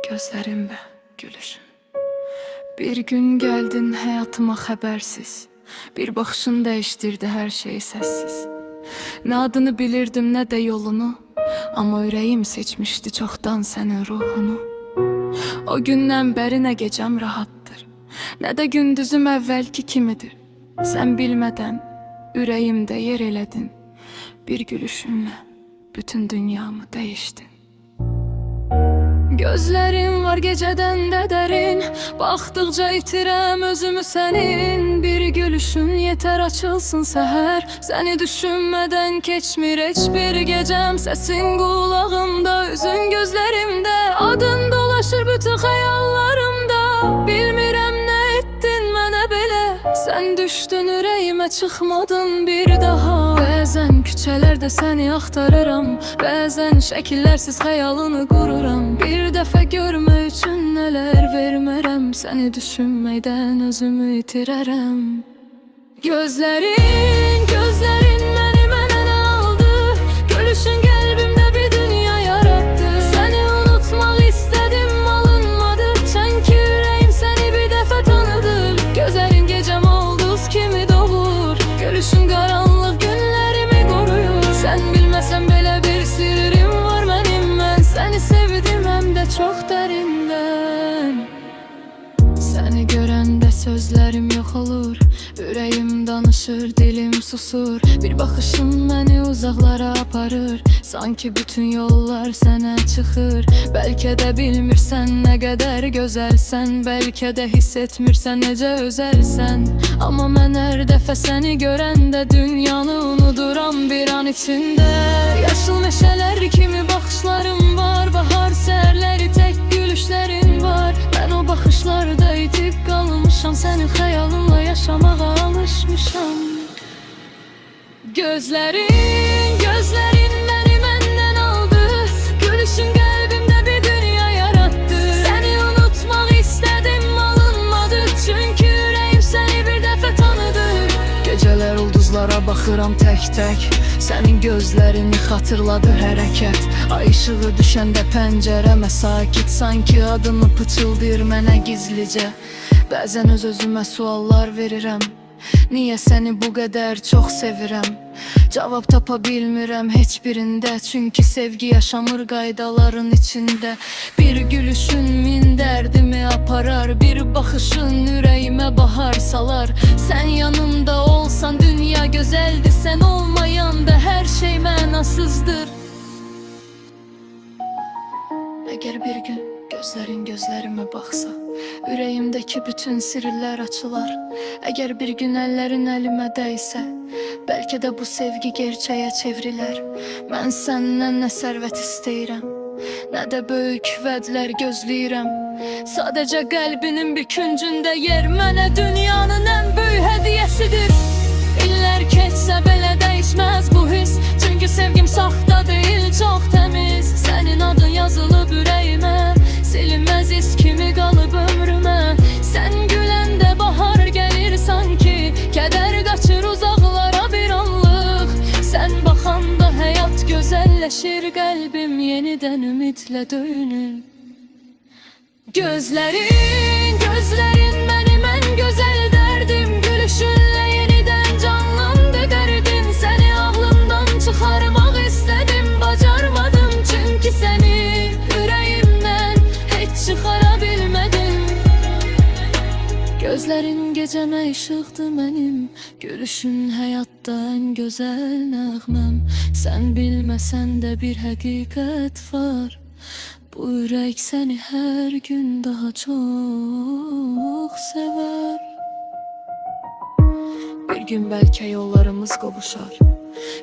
gözlerin ve gülüşün. Bir gün geldin hayatıma habersiz, bir bakışın değiştirdi her şeyi sessiz. Ne adını bilirdim ne de yolunu, ama yüreğim seçmişti çoktan senin ruhunu. O günden beri ne gecem rahattır, ne de gündüzüm evvelki kimidir. Sen bilmeden yüreğimde yer eledin, bir gülüşünle bütün dünyamı değiştin. Gözlerin var geceden de derin, baktıkça itirem özümü senin. Bir gülüşün yeter açılsın seher, seni düşünmeden geçmir hiçbir gecem. Sesin kulağımda, üzün gözlerimde, adın dolaşır bütün hayallarımda. Bilmirem ne ettin mənə belə, sen düştün yüreğime çıkmadın bir daha. Bəzən küçelerde seni axtarıram, bəzən şəkillərsiz xəyalını qururam. Bir dəfə görmək üçün nələr vermərəm, seni düşünməkdən özümü itirərəm. Gözlerin məni məndən aldı, gülüşün qəlbimdə bir dünya yarattı. Seni unutmaq istedim alınmadı, çünkü yüreğim seni bir dəfə tanıdı. Gözlerin gecəm ulduz kimi doğur, gülüşün qaranlıq günlərimi qoruyur. Sen bilməsən belə bir sirrim var mənim, mən seni sevdim hem de çok derinden. Seni görəndə sözlerim yok olur, yüreğim danışır, dilim susur. Bir bakışın beni uzaklara aparır, sanki bütün yollar sənə çıxır. Belki de bilmirsən ne kadar gözəlsən, belki de hiss etmirsən necə özəlsən. Ama mən hər dəfə səni görəndə dünyanı unuduram bir an içində. Yaşıl meşələr kimi baxışlarım var, bahar səhərləri tek gülüşlərin var. Ben o bakışlarda itip kalmışam, senin hayalınla yaşamağa alışmışam. Gözlerin beni məndən aldı, gülüşün qəlbimdə bir dünya yarattı. Seni unutmaq istedim alınmadı, çünkü yüreğim seni bir dəfə tanıdı. Geceler ulduzlara bakıram tek, senin gözlerini hatırladı hərəkət. Ay ışığı düşəndə pəncərəmə sakit, sanki adını pıçıldır mənə gizlicə. Bəzən öz-özümə suallar verirəm, niye seni bu kadar çok sevirəm? Cevap tapa bilmirəm heç birində, çünkü sevgi yaşamır qaydaların içinde. Bir gülüşün min dərdimi aparar, bir bakışın yüreğime bahar salar. Sen yanımda olsan dünya güzeldi, sen olmayanda her şey mənasızdır. Eğer bir gün gözlerin gözlerime baksa, yüreğimdeki bütün sirler açılar. Eğer bir gün ellerin elime değse, belki de bu sevgi gerçeğe çevrilər. Mən səndən nə sərvət istəyirəm, nə də böyük vədlər gözləyirəm. Sadəcə qəlbinin bir küncündə yer mənə dünyanın ən böyük hədiyəsidir. İllər keçsə belə dəyişməz bu his, çünkü sevgim saxta deyil, çox təmiz. Sənin adın yazılıb ürəyimə, silinməz iz kimi qalıb ömrümə. Sen güləndə bahar gəlir sanki, kədər qaçır uzaqlara bir anlıq. Sen baxanda həyat gözəlləşir, qəlbim yenidən ümidlə döyünür. Gözlerin mənim ən gözəl dərdim, gülüşünlə yenidən canlandı qəlbim. Səni ağlımdan çıxarmaq istedim, bacarmadım, çünkü səni yüreğimdən heç çıxara bilmədim. Gözlerin gecəmə işıqdı mənim, gülüşün həyatda ən gözəl nəğməm. Sen bilməsən də bir həqiqət var, bu ürək səni hər gün daha çox sever. Bir gün belki yollarımız qovuşar,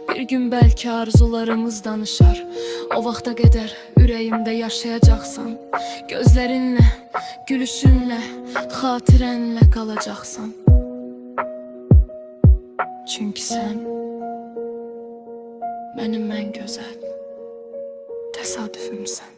bir gün belki arzularımız danışar. O vaxta qədər ürəyimdə yaşayacaqsan, gözlerinlə, gülüşünlə, xatirənlə qalacaqsan. Çünkü sen mənim ən gözəl təsadüfümsən.